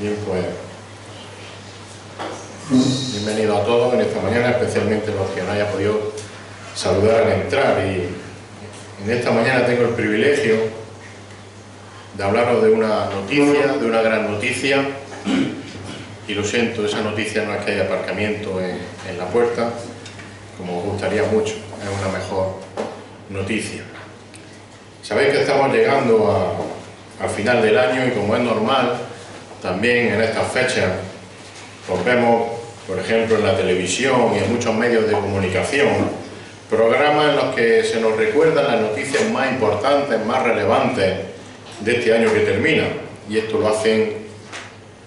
Bien, pues bienvenidos a todos en esta mañana, especialmente los que no haya podido saludar al entrar. Y en esta mañana tengo el privilegio de hablaros de una noticia, de una gran noticia. Y lo siento, esa noticia no es que haya aparcamiento en la puerta, como os gustaría mucho, es una mejor noticia. Sabéis que estamos llegando al final del año y, como es normal, también en estas fechas pues vemos, por ejemplo, en la televisión y en muchos medios de comunicación, programas en los que se nos recuerdan las noticias más importantes, más relevantes de este año que termina, y esto lo hacen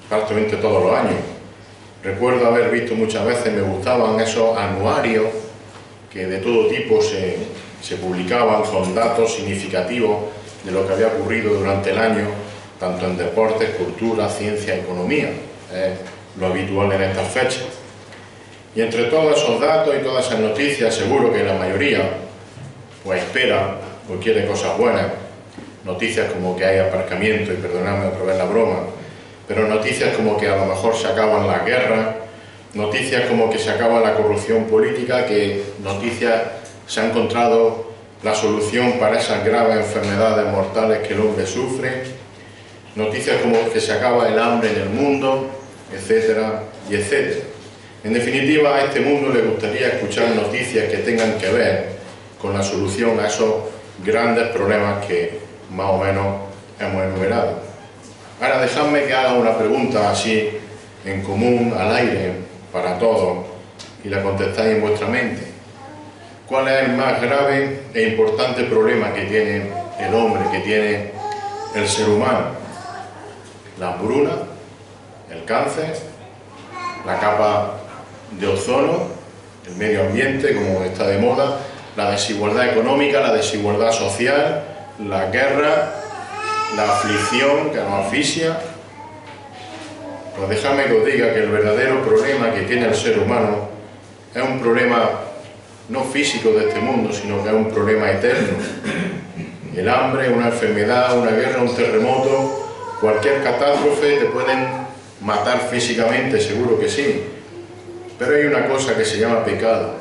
prácticamente todos los años. Recuerdo haber visto muchas veces, me gustaban esos anuarios que de todo tipo se publicaban con datos significativos de lo que había ocurrido durante el año, tanto en deportes, cultura, ciencia, economía, lo habitual en estas fechas. Y entre todos esos datos y todas esas noticias, seguro que la mayoría pues espera o quiere cosas buenas, noticias como que hay aparcamiento, y perdonadme otra vez la broma, pero noticias como que a lo mejor se acaban las guerras, noticias como que se acaba la corrupción política, que noticias se ha encontrado la solución para esas graves enfermedades mortales que el hombre sufre, noticias como que se acaba el hambre en el mundo, etcétera y etcétera. En definitiva, a este mundo le gustaría escuchar noticias que tengan que ver con la solución a esos grandes problemas que más o menos hemos enumerado. Ahora dejadme que haga una pregunta así en común, al aire, para todos, y la contestáis en vuestra mente. ¿Cuál es el más grave e importante problema que tiene el hombre, que tiene el ser humano? La hambruna, el cáncer, la capa de ozono, el medio ambiente, como está de moda, la desigualdad económica, la desigualdad social, la guerra, la aflicción que nos asfixia. Pues dejadme que os diga que el verdadero problema que tiene el ser humano es un problema no físico de este mundo, sino que es un problema eterno. El hambre, una enfermedad, una guerra, un terremoto, cualquier catástrofe te pueden matar físicamente, seguro que sí, pero hay una cosa que se llama pecado.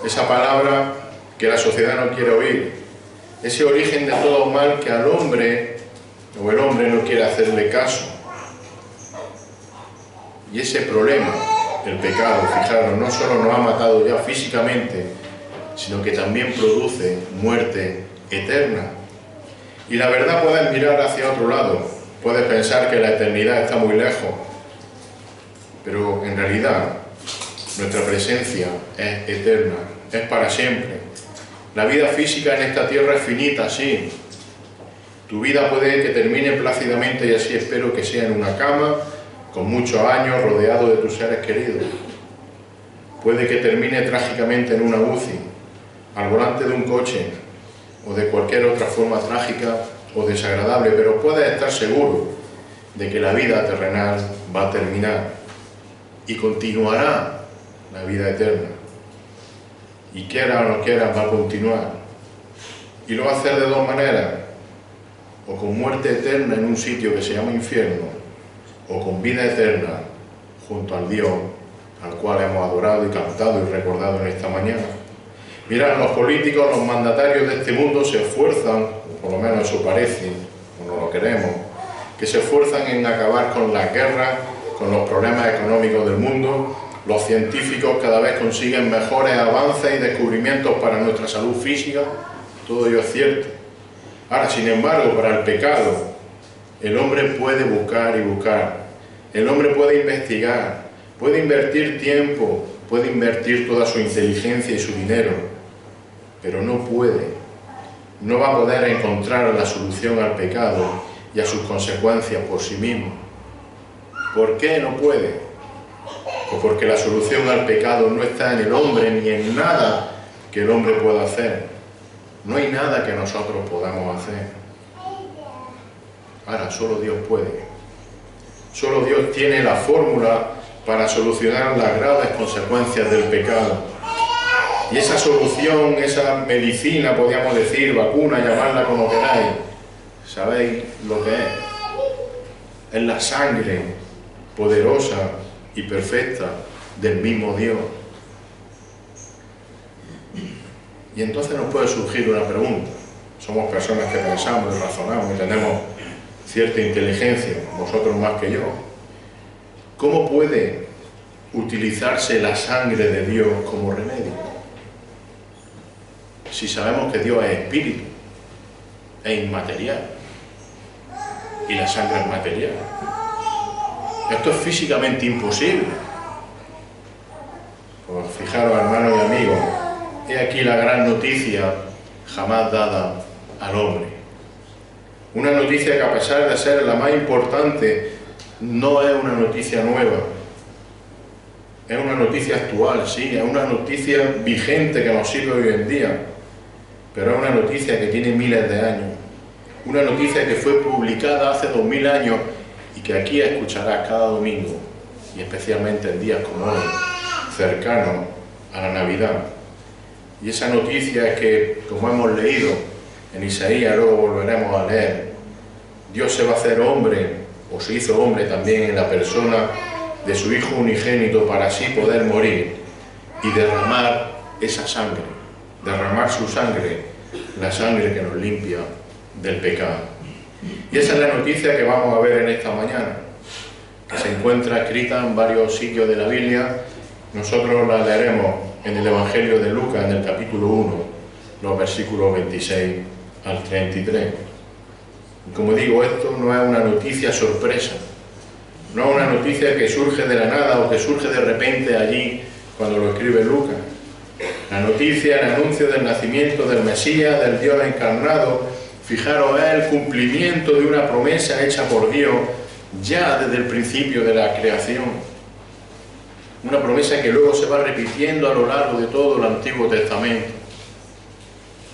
Esa palabra que la sociedad no quiere oír, ese origen de todo mal que al hombre, o el hombre no quiere hacerle caso. Y ese problema, el pecado, fijaros, no solo nos ha matado ya físicamente, sino que también produce muerte eterna. Y la verdad, puedes mirar hacia otro lado, puedes pensar que la eternidad está muy lejos, pero en realidad nuestra presencia es eterna, es para siempre. La vida física en esta tierra es finita, sí. Tu vida puede que termine plácidamente, y así espero que sea, en una cama, con muchos años, rodeado de tus seres queridos. Puede que termine trágicamente en una UCI, al volante de un coche, o de cualquier otra forma trágica o desagradable, pero puedes estar seguro de que la vida terrenal va a terminar y continuará la vida eterna. Y quiera o no quiera, va a continuar. Y lo va a hacer de dos maneras: o con muerte eterna en un sitio que se llama infierno, o con vida eterna junto al Dios al cual hemos adorado y cantado y recordado en esta mañana. Mirad, los políticos, los mandatarios de este mundo se esfuerzan, por lo menos eso parece, o no lo queremos, que se esfuerzan en acabar con las guerras, con los problemas económicos del mundo. Los científicos cada vez consiguen mejores avances y descubrimientos para nuestra salud física, todo ello es cierto. Ahora, sin embargo, para el pecado, el hombre puede buscar y buscar, el hombre puede investigar, puede invertir tiempo, puede invertir toda su inteligencia y su dinero, pero no va a poder encontrar la solución al pecado y a sus consecuencias por sí mismo. ¿Por qué no puede? Pues porque la solución al pecado no está en el hombre ni en nada que el hombre pueda hacer. No hay nada que nosotros podamos hacer. Ahora, solo Dios puede. Solo Dios tiene la fórmula para solucionar las graves consecuencias del pecado. Y esa solución, esa medicina, podríamos decir, vacuna, llamarla como queráis, ¿sabéis lo que es? es la sangre poderosa y perfecta del mismo Dios. Y entonces nos puede surgir una pregunta. Somos personas que pensamos y razonamos y tenemos cierta inteligencia, vosotros más que yo. ¿Cómo puede utilizarse la sangre de Dios como remedio? Si sabemos que Dios es espíritu, es inmaterial, y la sangre es material. Esto es físicamente imposible. Pues fijaros, hermanos y amigos, he aquí la gran noticia jamás dada al hombre. Una noticia que, a pesar de ser la más importante, no es una noticia nueva. Es una noticia actual, sí, es una noticia vigente que nos sirve hoy en día, pero es una noticia que tiene miles de años. Una noticia que fue publicada hace 2000 años y que aquí escucharás cada domingo, y especialmente en días como hoy, cercanos a la Navidad. Y esa noticia es que, como hemos leído en Isaías, luego volveremos a leer, Dios se va a hacer hombre, o se hizo hombre también en la persona de su Hijo unigénito, para así poder morir y derramar esa sangre, derramar su sangre, la sangre que nos limpia del pecado. Y esa es la noticia que vamos a ver en esta mañana, que se encuentra escrita en varios sitios de la Biblia. Nosotros la leeremos en el Evangelio de Lucas, en el capítulo 1, los versículos 26 al 33. Y como digo, esto no es una noticia sorpresa, no es una noticia que surge de la nada o que surge de repente allí cuando lo escribe Lucas. La noticia, el anuncio del nacimiento del Mesías, del Dios encarnado, fijaros, es el cumplimiento de una promesa hecha por Dios ya desde el principio de la creación. Una promesa que luego se va repitiendo a lo largo de todo el Antiguo Testamento.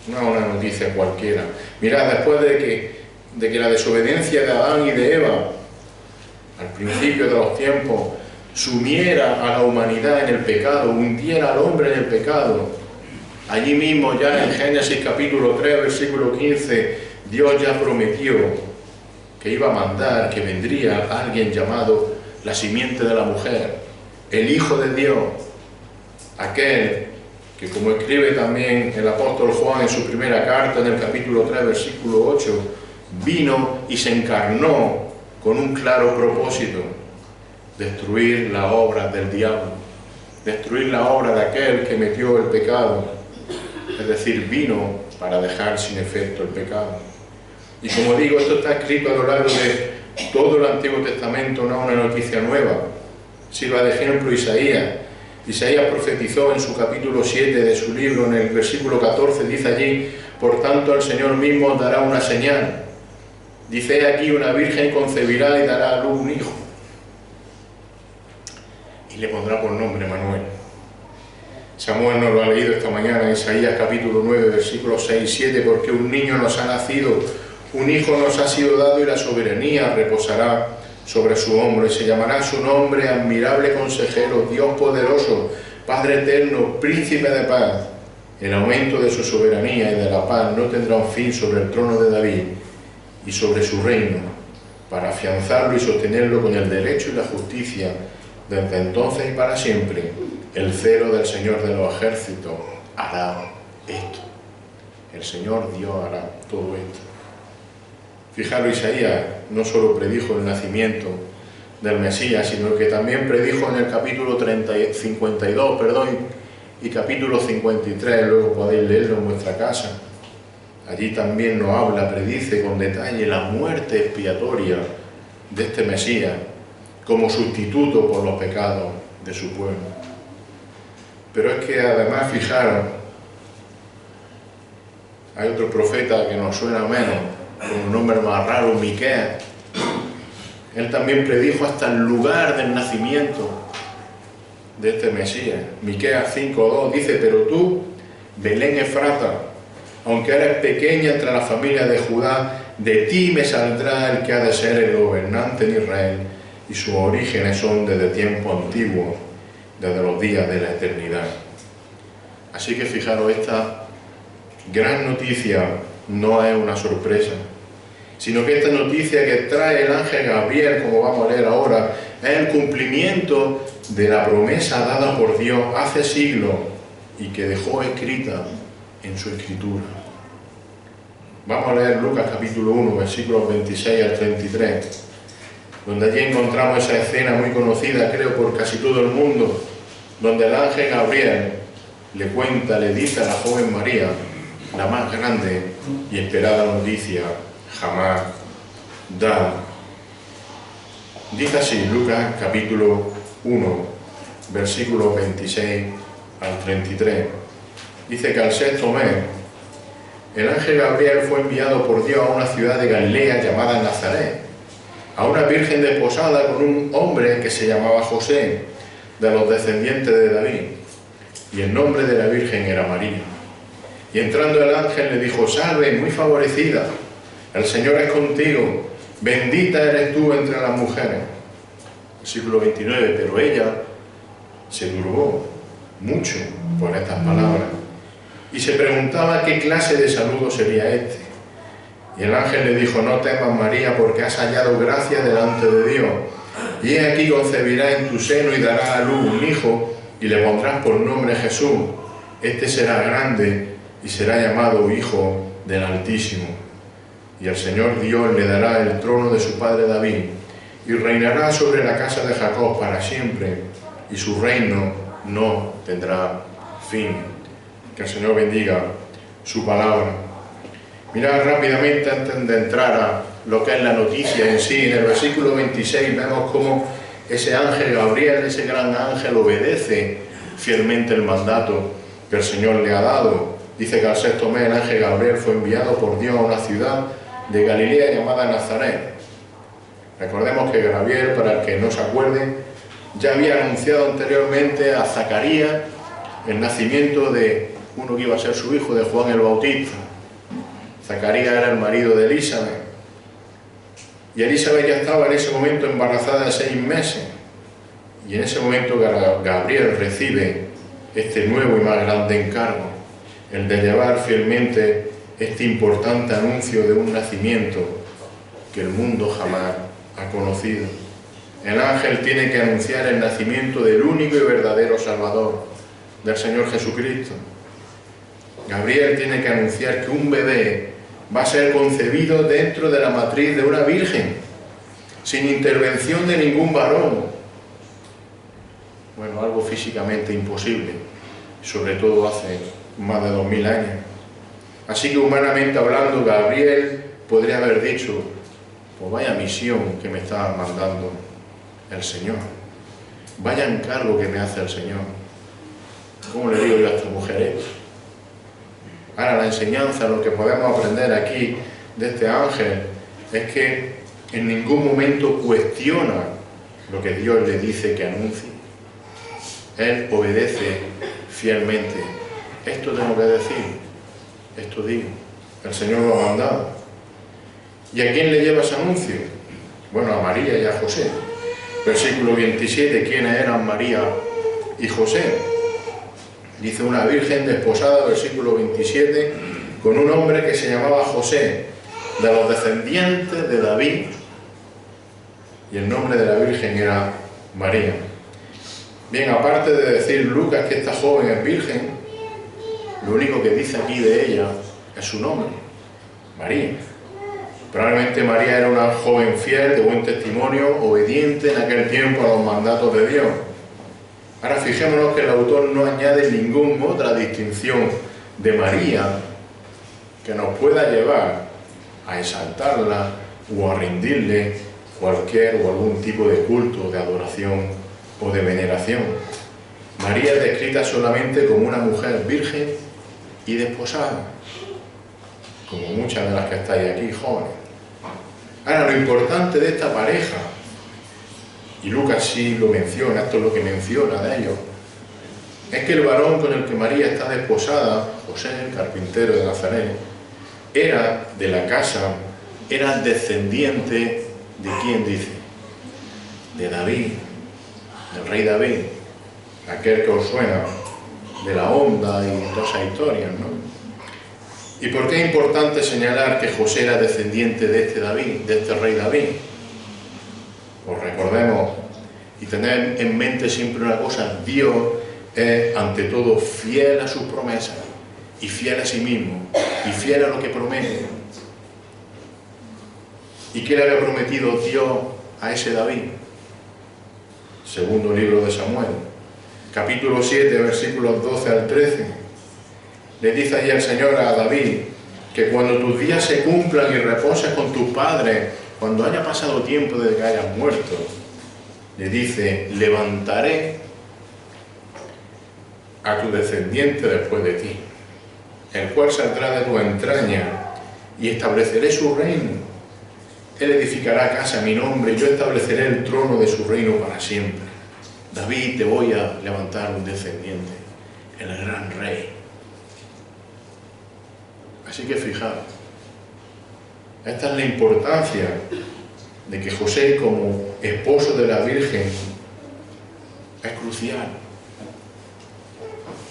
No es una noticia cualquiera. Mirad, después de que la desobediencia de Adán y de Eva, al principio de los tiempos, sumiera a la humanidad en el pecado, hundiera al hombre en el pecado, allí mismo ya en Génesis capítulo 3, versículo 15, Dios ya prometió que iba a mandar, que vendría alguien llamado la simiente de la mujer, el Hijo de Dios, aquel que, como escribe también el apóstol Juan en su primera carta, en el capítulo 3, versículo 8, vino y se encarnó con un claro propósito: destruir la obra del diablo, destruir la obra de aquel que metió el pecado, es decir, vino para dejar sin efecto el pecado. Y como digo, esto está escrito a lo largo de todo el Antiguo Testamento, no es una noticia nueva. Sirva de ejemplo Isaías. Isaías profetizó en su capítulo 7 de su libro, en el versículo 14, dice allí: por tanto el Señor mismo os dará una señal. Dice aquí: una virgen concebirá y dará a luz un hijo, y le pondrá por nombre Manuel. Samuel nos lo ha leído esta mañana en Isaías capítulo 9, versículos 6 y 7, porque un niño nos ha nacido, un hijo nos ha sido dado, y la soberanía reposará sobre su hombro, y se llamará su nombre Admirable Consejero, Dios Poderoso, Padre Eterno, Príncipe de Paz. El aumento de su soberanía y de la paz no tendrá un fin sobre el trono de David y sobre su reino, para afianzarlo y sostenerlo con el derecho y la justicia, desde entonces y para siempre. El celo del Señor de los ejércitos hará esto. El Señor Dios hará todo esto. Fijaros, Isaías no solo predijo el nacimiento del Mesías, sino que también predijo en el capítulo 52, y capítulo 53, luego podéis leerlo en vuestra casa. Allí también nos habla, predice con detalle la muerte expiatoria de este Mesías como sustituto por los pecados de su pueblo. Pero es que además, fijaros, hay otro profeta que nos suena menos, con un nombre más raro, Miqueas. Él también predijo hasta el lugar del nacimiento de este Mesías. Miqueas 5:2 dice: pero tú, Belén Efrata, aunque eres pequeña entre la familia de Judá, de ti me saldrá el que ha de ser el gobernante en Israel, y sus orígenes son desde tiempo antiguo, desde los días de la eternidad. Así que fijaros, esta gran noticia no es una sorpresa. sino que esta noticia que trae el ángel Gabriel, como vamos a leer ahora, es el cumplimiento de la promesa dada por Dios hace siglos y que dejó escrita en su escritura. Vamos a leer Lucas capítulo 1, versículos 26 al 33, donde allí encontramos esa escena muy conocida, creo, por casi todo el mundo, donde el ángel Gabriel le cuenta, le dice a la joven María, la más grande y esperada noticia jamás dada. Dice así, Lucas capítulo 1, versículos 26 al 33. Dice que al sexto mes, el ángel Gabriel fue enviado por Dios a una ciudad de Galilea llamada Nazaret, a una virgen desposada con un hombre que se llamaba José, de los descendientes de David, y el nombre de la virgen era María. Y entrando el ángel le dijo: salve, muy favorecida, el Señor es contigo, bendita eres tú entre las mujeres. Versículo 29, pero ella se turbó mucho por estas palabras y se preguntaba qué clase de saludo sería este. Y el ángel le dijo: no temas, María, porque has hallado gracia delante de Dios. Y he aquí concebirás en tu seno y darás a luz un hijo, y le pondrás por nombre Jesús. Este será grande y será llamado Hijo del Altísimo. Y el Señor Dios le dará el trono de su padre David, y reinará sobre la casa de Jacob para siempre, y su reino no tendrá fin. Que el Señor bendiga su palabra. Mirad rápidamente, antes de entrar a lo que es la noticia en sí, en el versículo 26 vemos cómo ese ángel Gabriel, ese gran ángel, obedece fielmente el mandato que el Señor le ha dado. Dice que al sexto mes el ángel Gabriel fue enviado por Dios a una ciudad de Galilea llamada Nazaret. Recordemos que Gabriel, para el que no se acuerde, ya había anunciado anteriormente a Zacarías el nacimiento de uno que iba a ser su hijo, de Juan el Bautista. Zacarías era el marido de Elizabeth, y Elizabeth ya estaba en ese momento embarazada de 6 meses, y en ese momento Gabriel recibe este nuevo y más grande encargo, el de llevar fielmente este importante anuncio de un nacimiento que el mundo jamás ha conocido. El ángel tiene que anunciar el nacimiento del único y verdadero Salvador, del Señor Jesucristo. Gabriel tiene que anunciar que un bebé va a ser concebido dentro de la matriz de una virgen, sin intervención de ningún varón. Bueno, algo físicamente imposible, sobre todo hace más de 2000 años. Así que humanamente hablando, Gabriel podría haber dicho: pues vaya misión que me está mandando el Señor, vaya encargo que me hace el Señor. ¿Cómo le digo yo a esta mujer esto? Ahora, la enseñanza, lo que podemos aprender aquí de este ángel, es que en ningún momento cuestiona lo que Dios le dice que anuncie. Él obedece fielmente. Esto tengo que decir, esto digo, el Señor lo ha mandado. ¿Y a quién le lleva ese anuncio? Bueno, a María y a José. Versículo 27, ¿quiénes eran María y José? Dice: una virgen desposada, versículo 27, con un hombre que se llamaba José, de los descendientes de David, y el nombre de la virgen era María. Bien, aparte de decir Lucas que esta joven es virgen, lo único que dice aquí de ella es su nombre, María. Probablemente María era una joven fiel, de buen testimonio, obediente en aquel tiempo a los mandatos de Dios. Ahora fijémonos que el autor no añade ninguna otra distinción de María que nos pueda llevar a exaltarla o a rendirle cualquier o algún tipo de culto, de adoración o de veneración. María es descrita solamente como una mujer virgen y desposada, como muchas de las que estáis aquí, jóvenes. Ahora, lo importante de esta pareja, y Lucas sí lo menciona, esto es lo que menciona de ellos, es que el varón con el que María está desposada, José, el carpintero de Nazaret, era de la casa, era descendiente de ¿quién dice? De David, del rey David, aquel que os suena de la onda y todas esas historias, ¿no? ¿Y por qué es importante señalar que José era descendiente de este David, de este rey David? Pues recordemos y tener en mente siempre una cosa: Dios es ante todo fiel a sus promesas y fiel a sí mismo y fiel a lo que promete. ¿Y qué le había prometido Dios a ese David? Segundo libro de Samuel, capítulo 7, versículos 12 al 13. Le dice ahí el Señor a David que cuando tus días se cumplan y reposes con tus padres, cuando haya pasado tiempo desde que hayas muerto, le dice: levantaré a tu descendiente después de ti, el cual saldrá de tu entraña, y estableceré su reino. Él edificará casa a mi nombre, y yo estableceré el trono de su reino para siempre. David, te voy a levantar un descendiente, el gran rey. Así que fijaos, esta es la importancia de que José, como esposo de la Virgen, es crucial.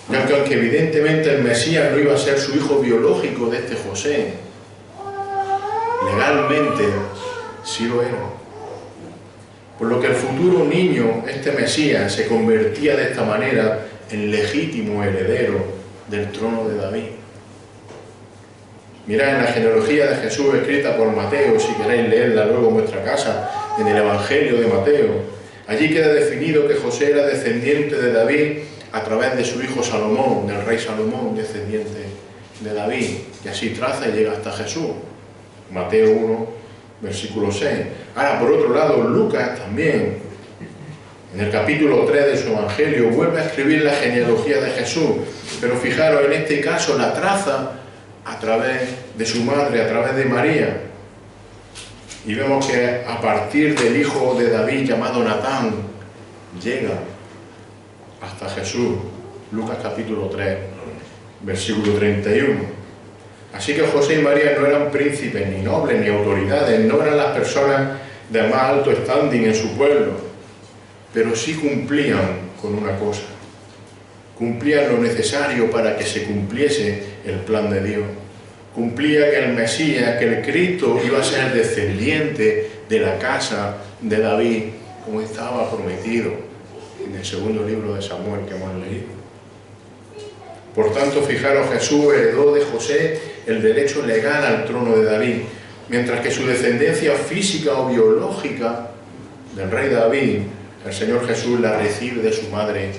Ya que aunque evidentemente el Mesías no iba a ser su hijo biológico de este José, legalmente sí lo era. Por lo que el futuro niño, este Mesías, se convertía de esta manera en legítimo heredero del trono de David. Mirad en la genealogía de Jesús escrita por Mateo, si queréis leerla luego en vuestra casa, en el Evangelio de Mateo. Allí queda definido que José era descendiente de David a través de su hijo Salomón, del rey Salomón, descendiente de David, y así traza y llega hasta Jesús. Mateo 1, versículo 6. Ahora, por otro lado, Lucas también, en el capítulo 3 de su Evangelio, vuelve a escribir la genealogía de Jesús, pero fijaros, en este caso la traza a través de su madre, a través de María. Y vemos que a partir del hijo de David llamado Natán, llega hasta Jesús. Lucas capítulo 3, versículo 31. Así que José y María no eran príncipes, ni nobles, ni autoridades, no eran las personas de más alto standing en su pueblo, pero sí cumplían con una cosa: cumplían lo necesario para que se cumpliese el plan de Dios. Cumplía que el Mesías, que el Cristo iba a ser descendiente de la casa de David, como estaba prometido en el segundo libro de Samuel que hemos leído. Por tanto, fijaros, Jesús heredó de José el derecho legal al trono de David, mientras que su descendencia física o biológica del rey David, el Señor Jesús la recibe de su madre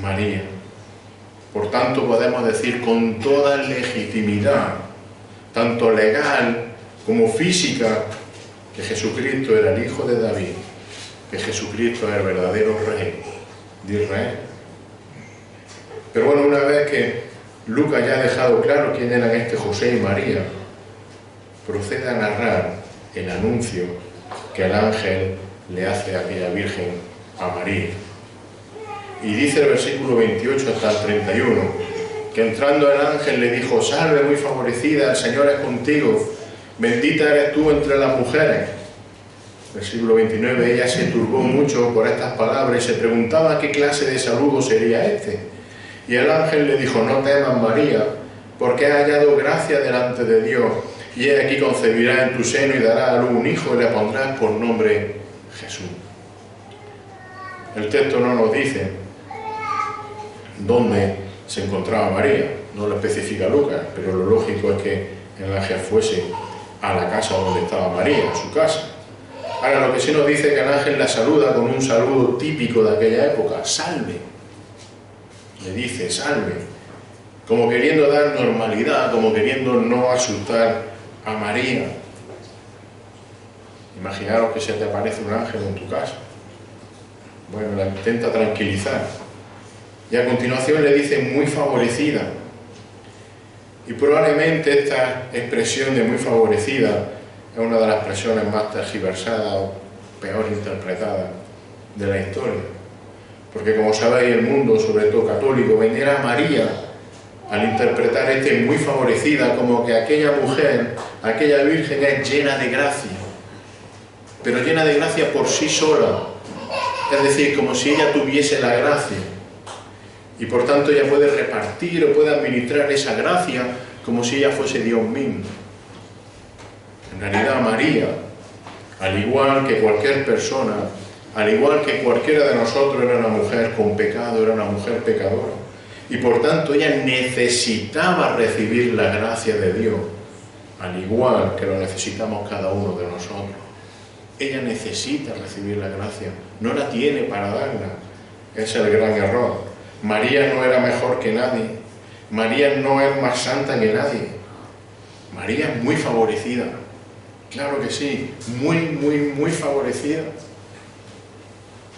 María. Por tanto, podemos decir con toda legitimidad, tanto legal como física, que Jesucristo era el hijo de David, que Jesucristo es el verdadero rey de Israel. Pero bueno, una vez que Lucas ya ha dejado claro quién eran este José y María, procede a narrar el anuncio que el ángel le hace a aquella Virgen, a María. Y dice el versículo 28 hasta el 31, que entrando el ángel le dijo: salve muy favorecida, el Señor es contigo, bendita eres tú entre las mujeres. Versículo 29, ella se turbó mucho por estas palabras y se preguntaba qué clase de saludo sería este. Y el ángel le dijo: no temas, María, porque has hallado gracia delante de Dios, y he aquí concebirás en tu seno y darás a luz un hijo y le pondrás por nombre Jesús. El texto no nos dice dónde se encontraba María, no lo especifica Lucas, pero lo lógico es que el ángel fuese a la casa donde estaba María, a su casa. Ahora, lo que sí nos dice es que el ángel la saluda con un saludo típico de aquella época: salve. Le dice salve, como queriendo dar normalidad, como queriendo no asustar a María. Imaginaros que se te aparece un ángel en tu casa. Bueno, la intenta tranquilizar. Y a continuación le dice muy favorecida. Y probablemente esta expresión de muy favorecida es una de las expresiones más tergiversadas o peor interpretadas de la historia. Porque como sabéis, el mundo, sobre todo católico, vendiera a María al interpretar este muy favorecida como que aquella mujer, aquella Virgen es llena de gracia, pero llena de gracia por sí sola, es decir, como si ella tuviese la gracia. Y por tanto ella puede repartir o puede administrar esa gracia como si ella fuese Dios mismo. En realidad María, al igual que cualquier persona, al igual que cualquiera de nosotros, era una mujer con pecado, era una mujer pecadora. Y por tanto ella necesitaba recibir la gracia de Dios, al igual que lo necesitamos cada uno de nosotros. Ella necesita recibir la gracia, no la tiene para darla. Ese es el gran error. María no era mejor que nadie. María no es más santa que nadie. María es muy favorecida. Claro que sí, muy favorecida.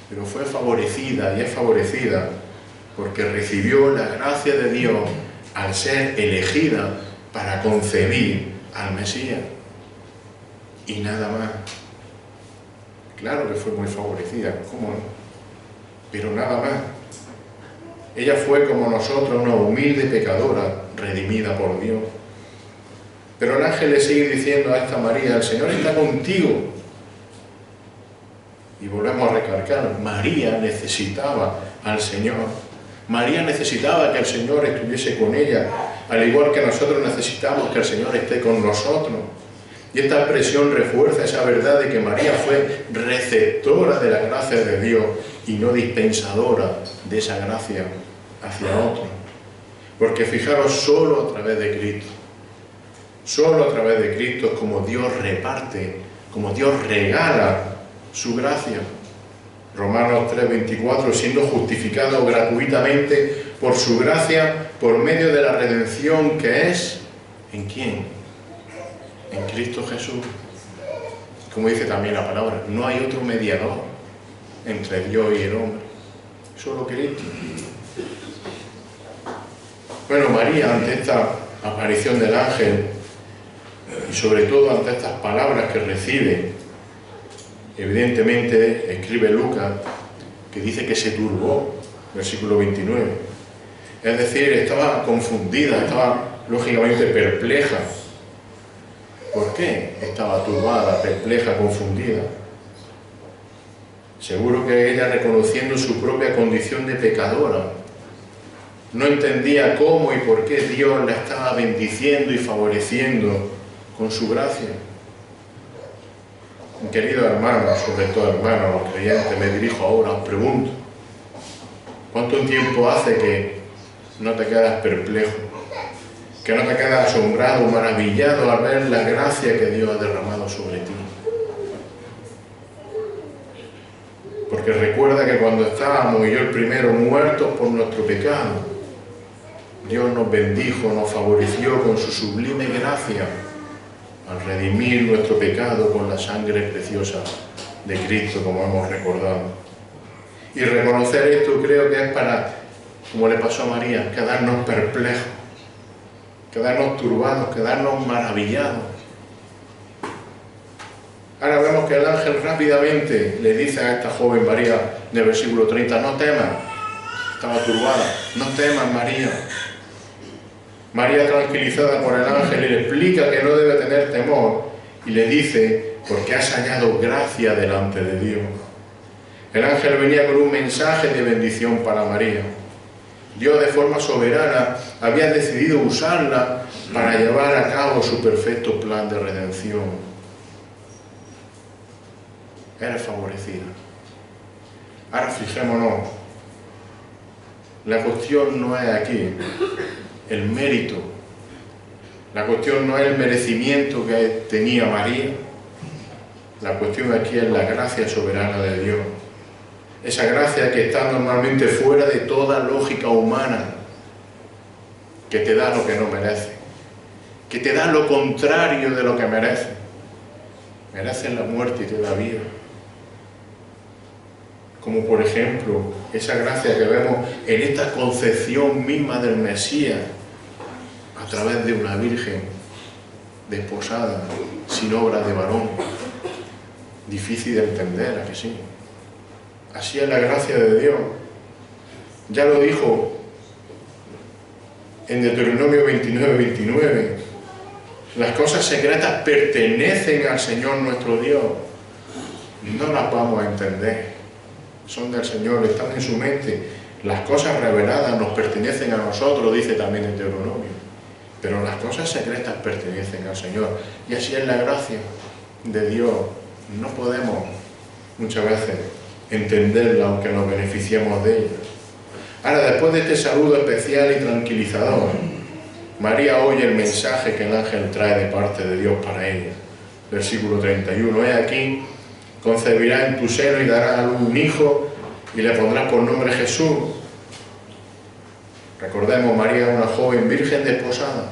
Pero fue favorecida y es favorecida porque recibió la gracia de Dios al ser elegida para concebir al Mesías. Y nada más. Claro que fue muy favorecida, ¿cómo no? Pero nada más. Ella fue como nosotros, una humilde pecadora, redimida por Dios. Pero el ángel le sigue diciendo a esta María, el Señor está contigo. Y volvemos a recalcar, María necesitaba al Señor. María necesitaba que el Señor estuviese con ella, al igual que nosotros necesitamos que el Señor esté con nosotros. Y esta expresión refuerza esa verdad de que María fue receptora de la gracia de Dios y no dispensadora de esa gracia hacia otros. Porque fijaros, solo a través de Cristo, solo a través de Cristo es como Dios reparte, como Dios regala su gracia. Romanos 3:24, siendo justificado gratuitamente por su gracia, por medio de la redención que es, ¿en quién? En Cristo Jesús. Como dice también la palabra, no hay otro mediador entre Dios y el hombre, solo Cristo. Bueno, María, ante esta aparición del ángel y sobre todo ante estas palabras que recibe, evidentemente escribe Lucas que dice que se turbó, versículo 29. Es decir, estaba confundida, estaba lógicamente perpleja. ¿Por qué estaba turbada, perpleja, confundida? Seguro que ella, reconociendo su propia condición de pecadora, no entendía cómo y por qué Dios la estaba bendiciendo y favoreciendo con su gracia. Queridos hermanos, sobre todo hermanos, los creyentes, me dirijo ahora, os pregunto, ¿cuánto tiempo hace que no te quedas perplejo? Que no te quedas asombrado, maravillado al ver la gracia que Dios ha derramado sobre ti. Porque recuerda que cuando estábamos, y yo el primero, muertos por nuestro pecado, Dios nos bendijo, nos favoreció con su sublime gracia al redimir nuestro pecado con la sangre preciosa de Cristo, como hemos recordado. Y reconocer esto creo que es para, como le pasó a María, quedarnos perplejos, quedarnos turbados, quedarnos maravillados. Ahora vemos que el ángel rápidamente le dice a esta joven María, en el versículo 30, no temas, estaba turbada, no temas María. María, tranquilizada por el ángel, le explica que no debe tener temor y le dice, porque has hallado gracia delante de Dios. El ángel venía con un mensaje de bendición para María. Dios, de forma soberana, había decidido usarla para llevar a cabo su perfecto plan de redención. Eres favorecida. Ahora fijémonos, la cuestión no es aquí el mérito, la cuestión no es el merecimiento que tenía María, la cuestión aquí es la gracia soberana de Dios. Esa gracia que está normalmente fuera de toda lógica humana, que te da lo que no merece, que te da lo contrario de lo que merece. Mereces la muerte y te da vida. Como por ejemplo, esa gracia que vemos en esta concepción misma del Mesías, a través de una virgen desposada, sin obra de varón. Difícil de entender, ¿a que sí? Así es la gracia de Dios. Ya lo dijo en Deuteronomio 29:29. Las cosas secretas pertenecen al Señor nuestro Dios. No las vamos a entender. Son del Señor, están en su mente. Las cosas reveladas nos pertenecen a nosotros, dice también el Deuteronomio, pero las cosas secretas pertenecen al Señor. Y así es la gracia de Dios. No podemos muchas veces entenderla, aunque nos beneficiemos de ella. Ahora, después de este saludo especial y tranquilizador, María oye el mensaje que el ángel trae de parte de Dios para ella. Versículo 31. He aquí, concebirá en tu seno y dará a luz un hijo y le pondrás por nombre Jesús. Recordemos, María era una joven virgen desposada.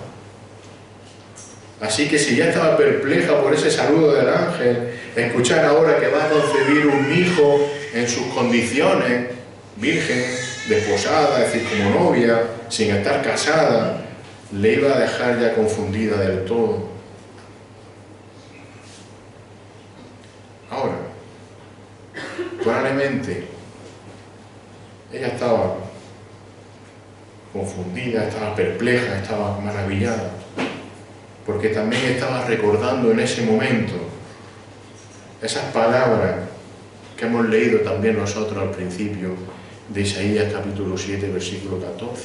Así que si ya estaba perpleja por ese saludo del ángel, escuchar ahora que va a concebir un hijo en sus condiciones, virgen, desposada, es decir, como novia, sin estar casada, le iba a dejar ya confundida del todo. Ahora, probablemente ella estaba confundida, estaba perpleja, estaba maravillada, porque también estaba recordando en ese momento esas palabras que hemos leído también nosotros al principio de Isaías capítulo 7, versículo 14,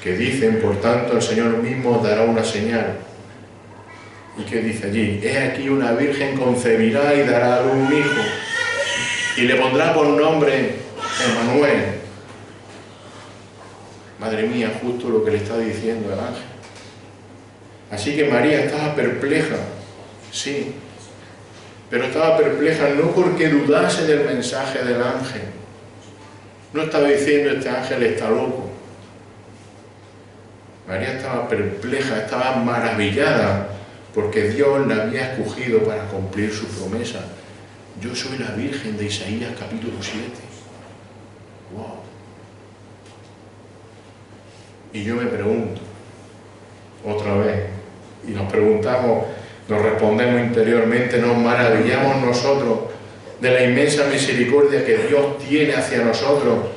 que dicen, por tanto, el Señor mismo dará una señal. ¿Y qué dice allí? He aquí una virgen concebirá y dará a luz un hijo, y le pondrá por nombre Emmanuel. Madre mía, justo lo que le está diciendo el ángel. Así que María estaba perpleja, sí, pero estaba perpleja no porque dudase del mensaje del ángel. No estaba diciendo este ángel está loco. María estaba perpleja, estaba maravillada, porque Dios la había escogido para cumplir su promesa. Yo soy la Virgen de Isaías capítulo 7. ¡Wow! Y yo me pregunto, otra vez, y nos preguntamos, nos respondemos interiormente, nos maravillamos nosotros de la inmensa misericordia que Dios tiene hacia nosotros,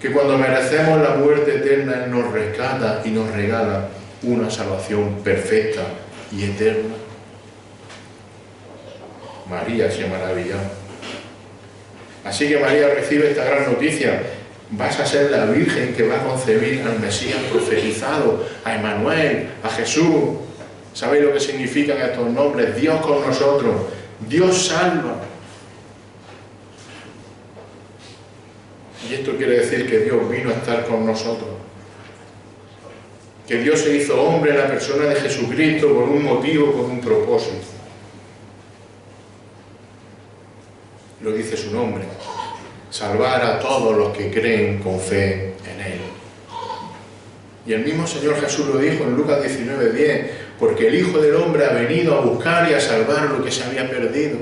que cuando merecemos la muerte eterna Él nos rescata y nos regala una salvación perfecta y eterna. María se maravilló. Así que María recibe esta gran noticia: vas a ser la Virgen que va a concebir al Mesías profetizado, a Emmanuel, a Jesús. ¿Sabéis lo que significan estos nombres? Dios con nosotros, Dios salva. Y esto quiere decir que Dios vino a estar con nosotros, que Dios se hizo hombre en la persona de Jesucristo por un motivo, con un propósito. Lo dice su nombre: salvar a todos los que creen con fe en Él. Y el mismo Señor Jesús lo dijo en Lucas 19:10, porque el Hijo del Hombre ha venido a buscar y a salvar lo que se había perdido.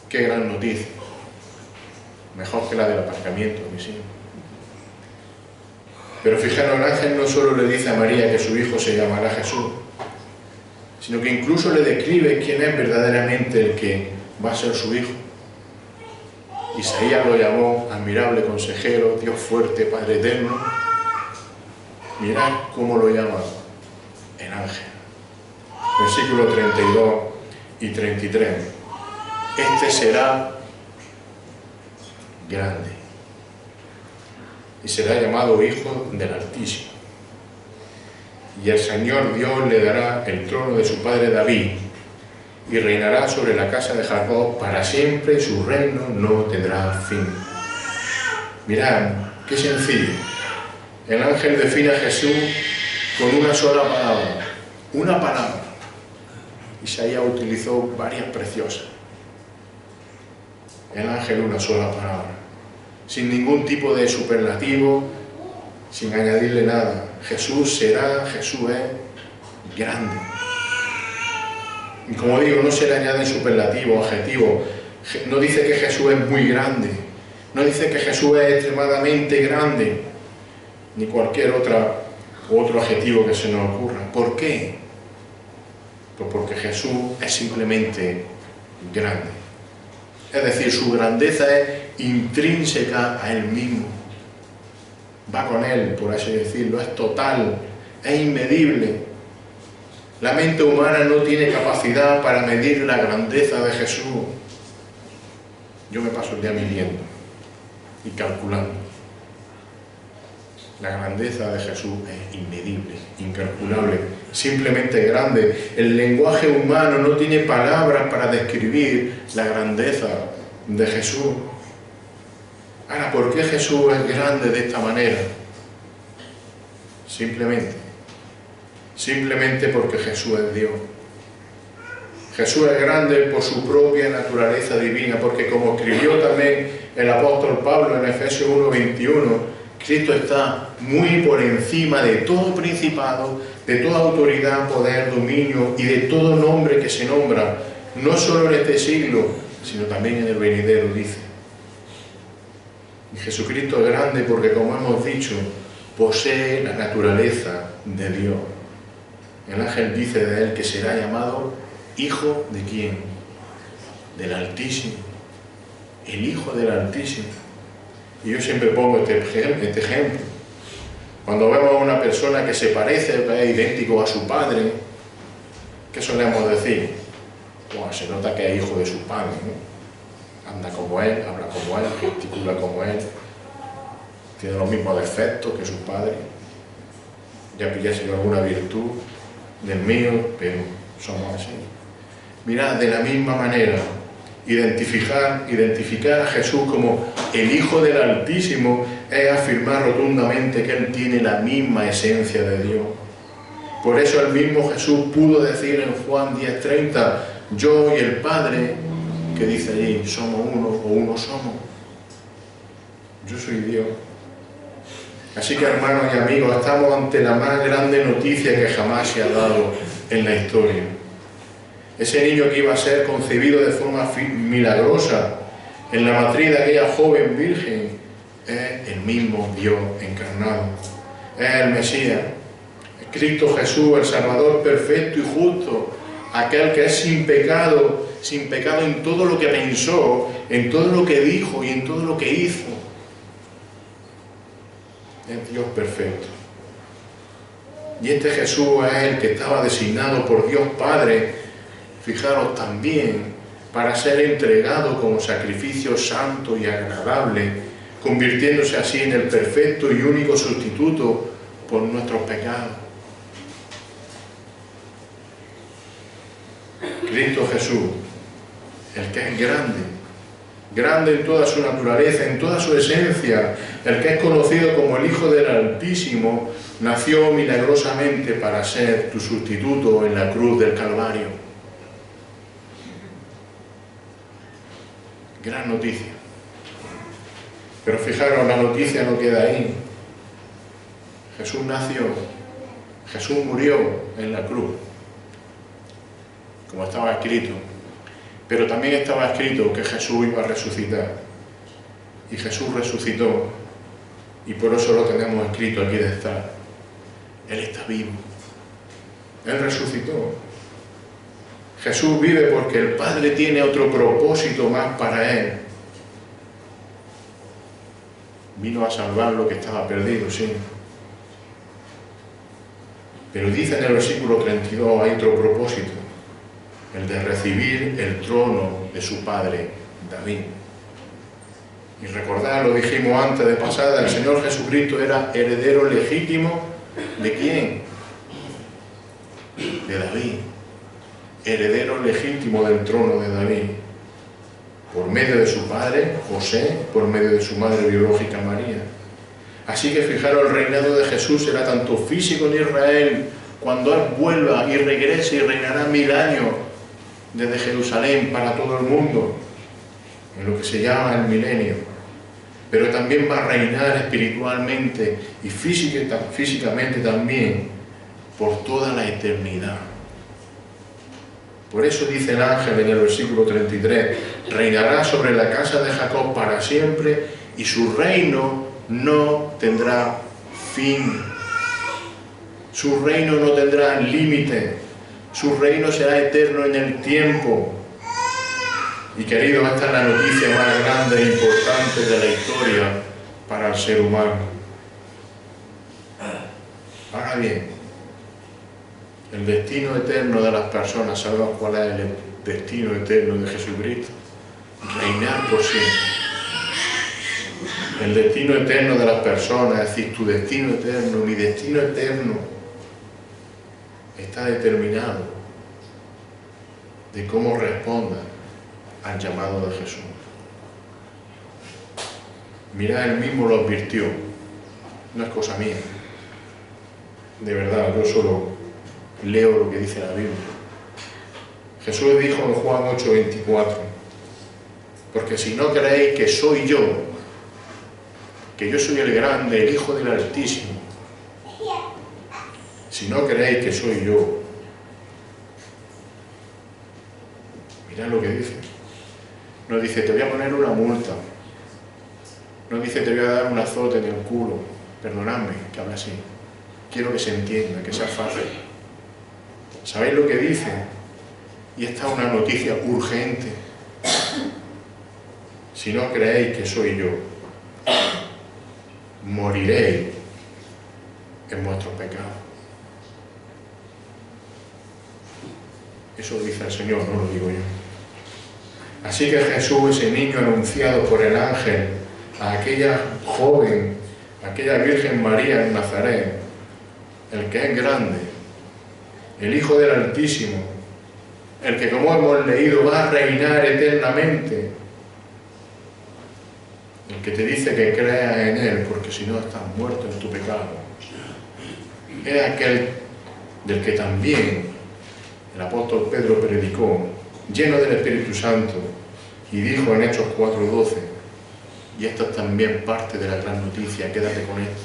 Qué gran noticia, mejor que la del aparcamiento, mi sí. Pero fijaros, el ángel no solo le dice a María que su hijo se llamará Jesús, sino que incluso le describe quién es verdaderamente el que va a ser su hijo. Isaías lo llamó admirable consejero, Dios fuerte, Padre eterno. Mirad cómo lo llama el ángel. Versículos 32 y 33. Este será grande y será llamado Hijo del Altísimo. Y el Señor Dios le dará el trono de su padre David, y reinará sobre la casa de Jacob para siempre, y su reino no tendrá fin. Mirad, qué sencillo. El ángel define a Jesús con una sola palabra. Una palabra. Isaías utilizó varias preciosas. El ángel una sola palabra. Sin ningún tipo de superlativo, sin añadirle nada. Jesús será, Jesús es grande. Y como digo, no se le añaden superlativos, adjetivos. No dice que Jesús es muy grande. No dice que Jesús es extremadamente grande. Ni cualquier otro adjetivo que se nos ocurra. ¿Por qué? Pues porque Jesús es simplemente grande. Es decir, su grandeza es intrínseca a Él mismo. Va con Él, por así decirlo, es total, es inmedible. La mente humana no tiene capacidad para medir la grandeza de Jesús. Yo me paso el día midiendo y calculando. La grandeza de Jesús es inmedible, incalculable, simplemente grande. El lenguaje humano no tiene palabras para describir la grandeza de Jesús. Ahora, ¿por qué Jesús es grande de esta manera? Simplemente porque Jesús es Dios. Jesús es grande por su propia naturaleza divina, porque como escribió también el apóstol Pablo en Efesios 1:21, Cristo está muy por encima de todo principado, de toda autoridad, poder, dominio y de todo nombre que se nombra, no solo en este siglo, sino también en el venidero, dice. Y Jesucristo es grande porque, como hemos dicho, posee la naturaleza de Dios. El ángel dice de él que será llamado ¿Hijo de quién? Del Altísimo. El Hijo del Altísimo. Y yo siempre pongo este ejemplo. Cuando vemos a una persona que se parece, es idéntico a su padre, ¿qué solemos decir? Bueno, se nota que es hijo de su padre, ¿no? Anda como él, habla como él, gesticula como él, tiene los mismos defectos que su padre. Ya pillase yo alguna virtud del mío, pero somos así. Mirad, de la misma manera, identificar a Jesús como el Hijo del Altísimo es afirmar rotundamente que Él tiene la misma esencia de Dios. Por eso el mismo Jesús pudo decir en Juan 10:30, yo y el Padre, que dice allí, somos uno o uno somos. Yo soy Dios. Así que, hermanos y amigos, estamos ante la más grande noticia que jamás se ha dado en la historia. Ese niño que iba a ser concebido de forma milagrosa en la matriz de aquella joven virgen es el mismo Dios encarnado. Es el Mesías, es Cristo Jesús, el Salvador perfecto y justo, aquel que es sin pecado en todo lo que pensó, en todo lo que dijo y en todo lo que hizo. Es Dios perfecto. Y este Jesús es el que estaba designado por Dios Padre, fijaros, también para ser entregado como sacrificio santo y agradable, convirtiéndose así en el perfecto y único sustituto por nuestros pecados. Cristo Jesús, el que es grande en toda su naturaleza, en toda su esencia, el que es conocido como el Hijo del Altísimo, nació milagrosamente para ser tu sustituto en la cruz del Calvario. Gran noticia. Pero fijaros, la noticia no queda ahí. Jesús nació, Jesús murió en la cruz, como estaba escrito. Pero también estaba escrito que Jesús iba a resucitar. Y Jesús resucitó. Y por eso lo tenemos escrito aquí de estar. Él está vivo. Él resucitó. Jesús vive porque el Padre tiene otro propósito más para Él. Vino a salvar lo que estaba perdido, sí. Pero dice en el versículo 32, hay otro propósito, el de recibir el trono de su padre David. Y recordad, lo dijimos antes de pasada, el Señor Jesucristo era heredero legítimo ¿de quién? De David. Heredero legítimo del trono de David, por medio de su padre José, por medio de su madre biológica María. Así que fijaros, el reinado de Jesús será tanto físico en Israel, cuando Él vuelva y regrese y reinará 1000 años desde Jerusalén para todo el mundo, en lo que se llama el milenio, pero también va a reinar espiritualmente y físicamente también por toda la eternidad. Por eso dice el ángel en el versículo 33, reinará sobre la casa de Jacob para siempre y su reino no tendrá fin. Su reino no tendrá límite. Su reino será eterno en el tiempo. Y queridos, esta es la noticia más grande e importante de la historia para el ser humano. Ahora bien, el destino eterno de las personas, ¿sabemos cuál es el destino eterno de Jesucristo? reinar por siempre. El destino eterno de las personas, es decir, tu destino eterno, mi destino eterno, está determinado de cómo responda al llamado de Jesús. Mirad, él mismo lo advirtió, no es cosa mía. De verdad, yo solo leo lo que dice la Biblia. Jesús dijo en Juan 8:24, porque si no creéis que soy yo, que yo soy el grande, el Hijo del Altísimo, si no creéis que soy yo, mirad lo que dice. No dice, te voy a poner una multa. No dice, te voy a dar un azote en el culo. Perdonadme que hable así. Quiero que se entienda, que sea fácil. ¿Sabéis lo que dice? Y esta es una noticia urgente. Si no creéis que soy yo, moriréis en vuestros pecados. Eso lo dice el Señor, no lo digo yo. Así que Jesús, ese niño anunciado por el ángel a aquella joven, a aquella Virgen María en Nazaret, el que es grande, el Hijo del Altísimo, el que, como hemos leído, va a reinar eternamente, el que te dice que creas en Él, porque si no estás muerto en tu pecado, es aquel del que también el apóstol Pedro predicó, lleno del Espíritu Santo, y dijo en Hechos 4:12, y esto es también parte de la gran noticia, quédate con esto,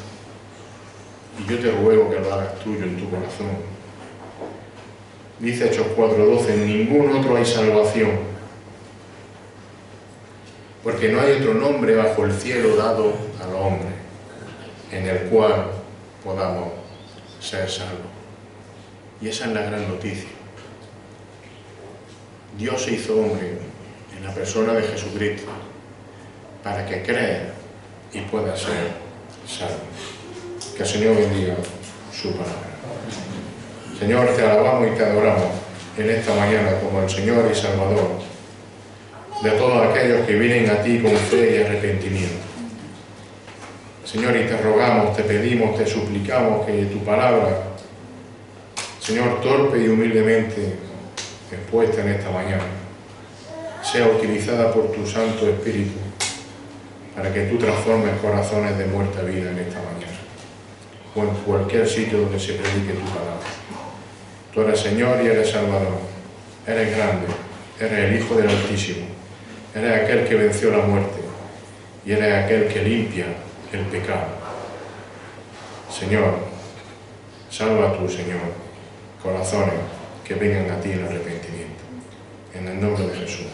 y yo te ruego que lo hagas tuyo en tu corazón. Dice Hechos 4:12, en ningún otro hay salvación, porque no hay otro nombre bajo el cielo dado al hombre, en el cual podamos ser salvos. Y esa es la gran noticia. Dios se hizo hombre en la persona de Jesucristo para que crea y pueda ser salvo. Que el Señor bendiga su palabra. Señor, te alabamos y te adoramos en esta mañana como el Señor y Salvador de todos aquellos que vienen a ti con fe y arrepentimiento. Señor, y te rogamos, te pedimos, te suplicamos que tu palabra, Señor, torpe y humildemente expuesta en esta mañana, sea utilizada por tu Santo Espíritu para que tú transformes corazones de muerte a vida en esta mañana o en cualquier sitio donde se predique tu palabra. Tú eres Señor y eres Salvador, eres grande, eres el Hijo del Altísimo, eres aquel que venció la muerte y eres aquel que limpia el pecado. Señor, salva tú, Señor, corazones que vengan a ti en arrepentimiento. En el nombre de Jesús.